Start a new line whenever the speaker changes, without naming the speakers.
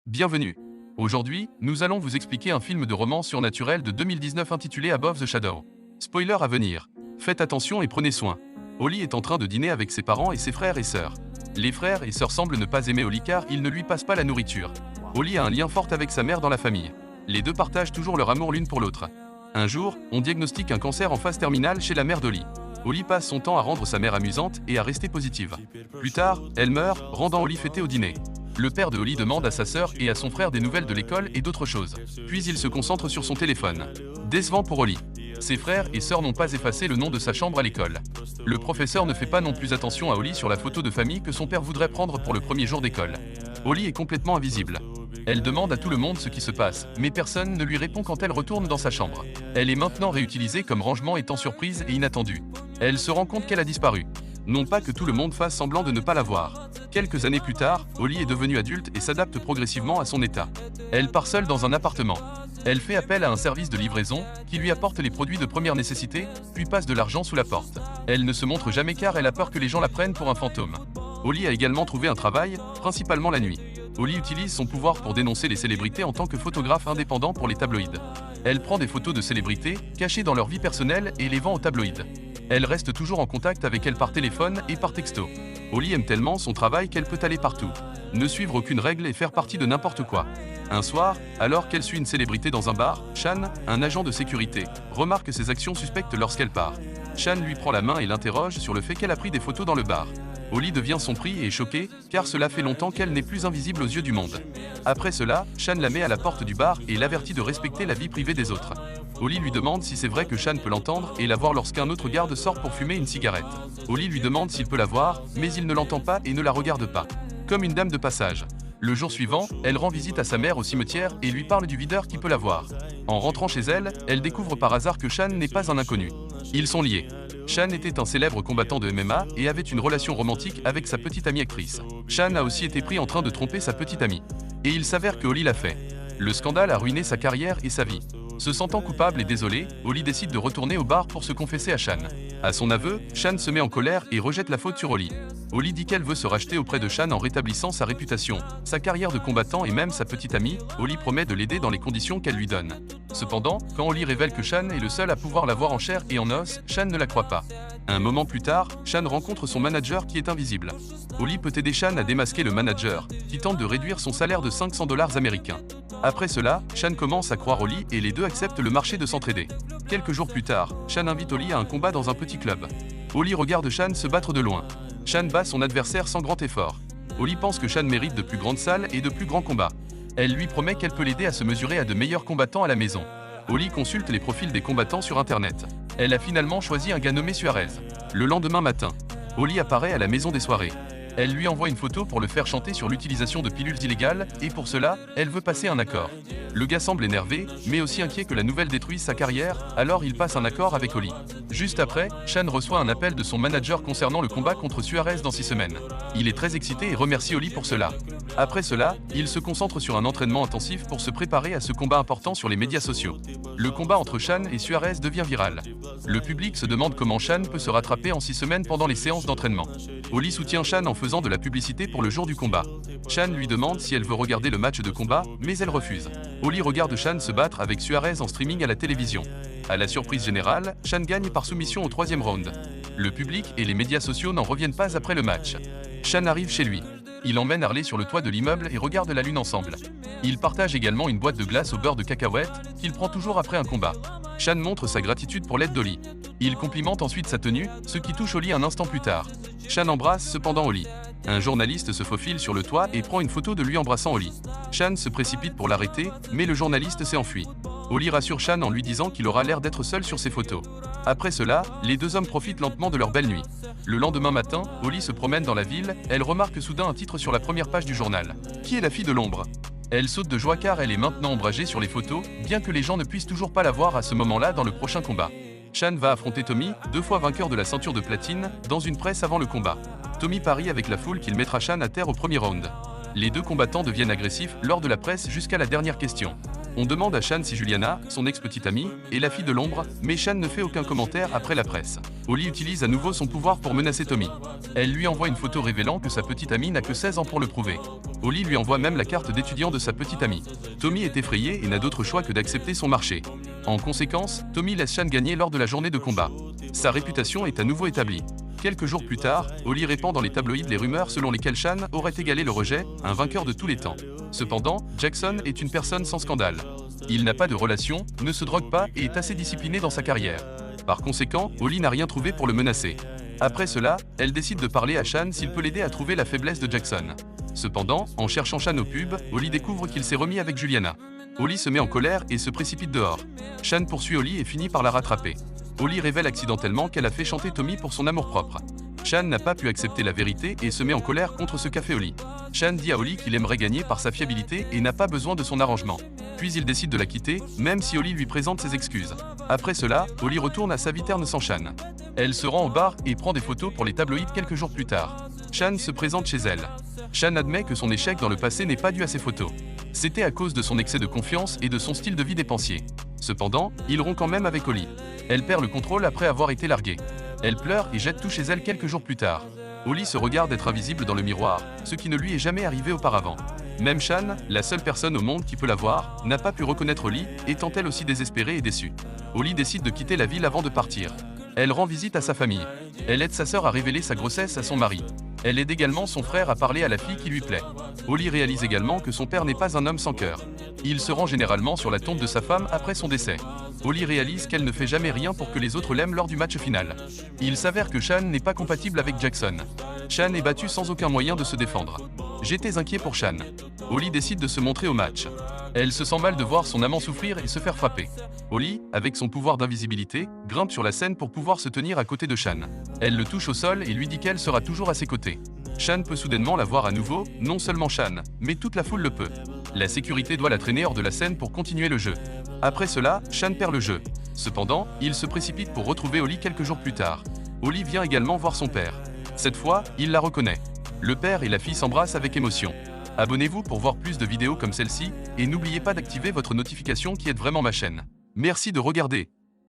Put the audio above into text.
Bienvenue. Aujourd'hui, nous allons vous expliquer un film de romance surnaturel de 2019 intitulé Above the Shadow. Spoiler à venir. Faites attention et prenez soin. Holly est en train de dîner avec ses parents et ses frères et sœurs. Les frères et sœurs semblent ne pas aimer Holly car ils ne lui passent pas la nourriture. Holly a un lien fort avec sa mère dans la famille. Les deux partagent toujours leur amour l'une pour l'autre. Un jour, on diagnostique un cancer en phase terminale chez la mère d'Holly. Holly passe son temps à rendre sa mère amusante et à rester positive. Plus tard, elle meurt, rendant Holly fêtée au dîner. Le père de Holly demande à sa sœur et à son frère des nouvelles de l'école et d'autres choses. Puis il se concentre sur son téléphone. Décevant pour Holly. Ses frères et sœurs n'ont pas effacé le nom de sa chambre à l'école. Le professeur ne fait pas non plus attention à Holly sur la photo de famille que son père voudrait prendre pour le premier jour d'école. Holly est complètement invisible. Elle demande à tout le monde ce qui se passe, mais personne ne lui répond quand elle retourne dans sa chambre. Elle est maintenant réutilisée comme rangement étant surprise et inattendue. Elle se rend compte qu'elle a disparu. Non pas que tout le monde fasse semblant de ne pas la voir. Quelques années plus tard, Holly est devenue adulte et s'adapte progressivement à son état. Elle part seule dans un appartement. Elle fait appel à un service de livraison qui lui apporte les produits de première nécessité, puis passe de l'argent sous la porte. Elle ne se montre jamais car elle a peur que les gens la prennent pour un fantôme. Holly a également trouvé un travail, principalement la nuit. Holly utilise son pouvoir pour dénoncer les célébrités en tant que photographe indépendant pour les tabloïds. Elle prend des photos de célébrités, cachées dans leur vie personnelle et les vend aux tabloïds. Elle reste toujours en contact avec elles par téléphone et par texto. Holly aime tellement son travail qu'elle peut aller partout, ne suivre aucune règle et faire partie de n'importe quoi. Un soir, alors qu'elle suit une célébrité dans un bar, Sean, un agent de sécurité, remarque ses actions suspectes lorsqu'elle part. Sean lui prend la main et l'interroge sur le fait qu'elle a pris des photos dans le bar. Holly devient surpris et est choquée, car cela fait longtemps qu'elle n'est plus invisible aux yeux du monde. Après cela, Sean la met à la porte du bar et l'avertit de respecter la vie privée des autres. Holly lui demande si c'est vrai que Sean peut l'entendre et la voir lorsqu'un autre garde sort pour fumer une cigarette. Holly lui demande s'il peut la voir, mais il ne l'entend pas et ne la regarde pas. Comme une dame de passage. Le jour suivant, elle rend visite à sa mère au cimetière et lui parle du videur qui peut la voir. En rentrant chez elle, elle découvre par hasard que Sean n'est pas un inconnu. Ils sont liés. Sean était un célèbre combattant de MMA et avait une relation romantique avec sa petite amie actrice. Sean a aussi été pris en train de tromper sa petite amie. Et il s'avère que Holly l'a fait. Le scandale a ruiné sa carrière et sa vie. Se sentant coupable et désolé, Holly décide de retourner au bar pour se confesser à Sean. À son aveu, Sean se met en colère et rejette la faute sur Holly. Holly dit qu'elle veut se racheter auprès de Sean en rétablissant sa réputation, sa carrière de combattant et même sa petite amie. Holly promet de l'aider dans les conditions qu'elle lui donne. Cependant, quand Holly révèle que Sean est le seul à pouvoir la voir en chair et en os, Sean ne la croit pas. Un moment plus tard, Sean rencontre son manager qui est invisible. Holly peut aider Sean à démasquer le manager, qui tente de réduire son salaire de 500 $ américains. Après cela, Sean commence à croire Holly et les deux acceptent le marché de s'entraider. Quelques jours plus tard, Sean invite Holly à un combat dans un petit club. Holly regarde Sean se battre de loin. Sean bat son adversaire sans grand effort. Holly pense que Sean mérite de plus grandes salles et de plus grands combats. Elle lui promet qu'elle peut l'aider à se mesurer à de meilleurs combattants à la maison. Holly consulte les profils des combattants sur internet. Elle a finalement choisi un gars nommé Suarez. Le lendemain matin, Holly apparaît à la maison des soirées. Elle lui envoie une photo pour le faire chanter sur l'utilisation de pilules illégales, et pour cela, elle veut passer un accord. Le gars semble énervé, mais aussi inquiet que la nouvelle détruise sa carrière, alors il passe un accord avec Holly. Juste après, Sean reçoit un appel de son manager concernant le combat contre Suarez dans 6 semaines. Il est très excité et remercie Holly pour cela. Après cela, il se concentre sur un entraînement intensif pour se préparer à ce combat important sur les médias sociaux. Le combat entre Sean et Suarez devient viral. Le public se demande comment Sean peut se rattraper en 6 semaines pendant les séances d'entraînement. Holly soutient Sean en faisant de la publicité pour le jour du combat. Sean lui demande si elle veut regarder le match de combat, mais elle refuse. Holly regarde Sean se battre avec Suarez en streaming à la télévision. À la surprise générale, Sean gagne par soumission au 3e round. Le public et les médias sociaux n'en reviennent pas après le match. Sean arrive chez lui. Il emmène Harley sur le toit de l'immeuble et regarde la lune ensemble. Il partage également une boîte de glace au beurre de cacahuète, qu'il prend toujours après un combat. Sean montre sa gratitude pour l'aide d'Holly. Il complimente ensuite sa tenue, ce qui touche Holly un instant plus tard. Sean embrasse cependant Holly. Un journaliste se faufile sur le toit et prend une photo de lui embrassant Holly. Sean se précipite pour l'arrêter, mais le journaliste s'est enfui. Holly rassure Sean en lui disant qu'il aura l'air d'être seul sur ses photos. Après cela, les deux hommes profitent lentement de leur belle nuit. Le lendemain matin, Holly se promène dans la ville, elle remarque soudain un titre sur la première page du journal. Qui est la fille de l'ombre? Elle saute de joie car elle est maintenant ombragée sur les photos, bien que les gens ne puissent toujours pas la voir à ce moment-là dans le prochain combat. Sean va affronter Tommy, 2 fois vainqueur de la ceinture de platine, dans une presse avant le combat. Tommy parie avec la foule qu'il mettra Sean à terre au premier round. Les deux combattants deviennent agressifs lors de la presse jusqu'à la dernière question. On demande à Shan si Juliana, son ex-petite amie, est la fille de l'ombre, mais Shan ne fait aucun commentaire après la presse. Holly utilise à nouveau son pouvoir pour menacer Tommy. Elle lui envoie une photo révélant que sa petite amie n'a que 16 ans pour le prouver. Holly lui envoie même la carte d'étudiant de sa petite amie. Tommy est effrayé et n'a d'autre choix que d'accepter son marché. En conséquence, Tommy laisse Shan gagner lors de la journée de combat. Sa réputation est à nouveau établie. Quelques jours plus tard, Holly répand dans les tabloïds les rumeurs selon lesquelles Shan aurait égalé le rejet, un vainqueur de tous les temps. Cependant, Jackson est une personne sans scandale. Il n'a pas de relation, ne se drogue pas et est assez discipliné dans sa carrière. Par conséquent, Holly n'a rien trouvé pour le menacer. Après cela, elle décide de parler à Shan s'il peut l'aider à trouver la faiblesse de Jackson. Cependant, en cherchant Shan au pub, Holly découvre qu'il s'est remis avec Juliana. Holly se met en colère et se précipite dehors. Shan poursuit Holly et finit par la rattraper. Holly révèle accidentellement qu'elle a fait chanter Tommy pour son amour-propre. Shan n'a pas pu accepter la vérité et se met en colère contre ce qu'a fait Holly. Shan dit à Holly qu'il aimerait gagner par sa fiabilité et n'a pas besoin de son arrangement. Puis il décide de la quitter, même si Holly lui présente ses excuses. Après cela, Holly retourne à sa vie terne sans Shan. Elle se rend au bar et prend des photos pour les tabloïds quelques jours plus tard. Shan se présente chez elle. Shan admet que son échec dans le passé n'est pas dû à ses photos. C'était à cause de son excès de confiance et de son style de vie dépensier. Cependant, il rompt quand même avec Holly. Elle perd le contrôle après avoir été larguée. Elle pleure et jette tout chez elle quelques jours plus tard. Holly se regarde être invisible dans le miroir, ce qui ne lui est jamais arrivé auparavant. Même Shan, la seule personne au monde qui peut la voir, n'a pas pu reconnaître Holly, étant elle aussi désespérée et déçue. Holly décide de quitter la ville avant de partir. Elle rend visite à sa famille. Elle aide sa sœur à révéler sa grossesse à son mari. Elle aide également son frère à parler à la fille qui lui plaît. Holly réalise également que son père n'est pas un homme sans cœur. Il se rend généralement sur la tombe de sa femme après son décès. Holly réalise qu'elle ne fait jamais rien pour que les autres l'aiment lors du match final. Il s'avère que Shan n'est pas compatible avec Jackson. Shan est battu sans aucun moyen de se défendre. J'étais inquiet pour Shan. Holly décide de se montrer au match. Elle se sent mal de voir son amant souffrir et se faire frapper. Holly, avec son pouvoir d'invisibilité, grimpe sur la scène pour pouvoir se tenir à côté de Shan. Elle le touche au sol et lui dit qu'elle sera toujours à ses côtés. Shan peut soudainement la voir à nouveau, non seulement Shan, mais toute la foule le peut. La sécurité doit la traîner hors de la scène pour continuer le jeu. Après cela, Shan perd le jeu. Cependant, il se précipite pour retrouver Holly quelques jours plus tard. Holly vient également voir son père. Cette fois, il la reconnaît. Le père et la fille s'embrassent avec émotion. Abonnez-vous pour voir plus de vidéos comme celle-ci, et n'oubliez pas d'activer votre notification qui aide vraiment ma chaîne. Merci de regarder.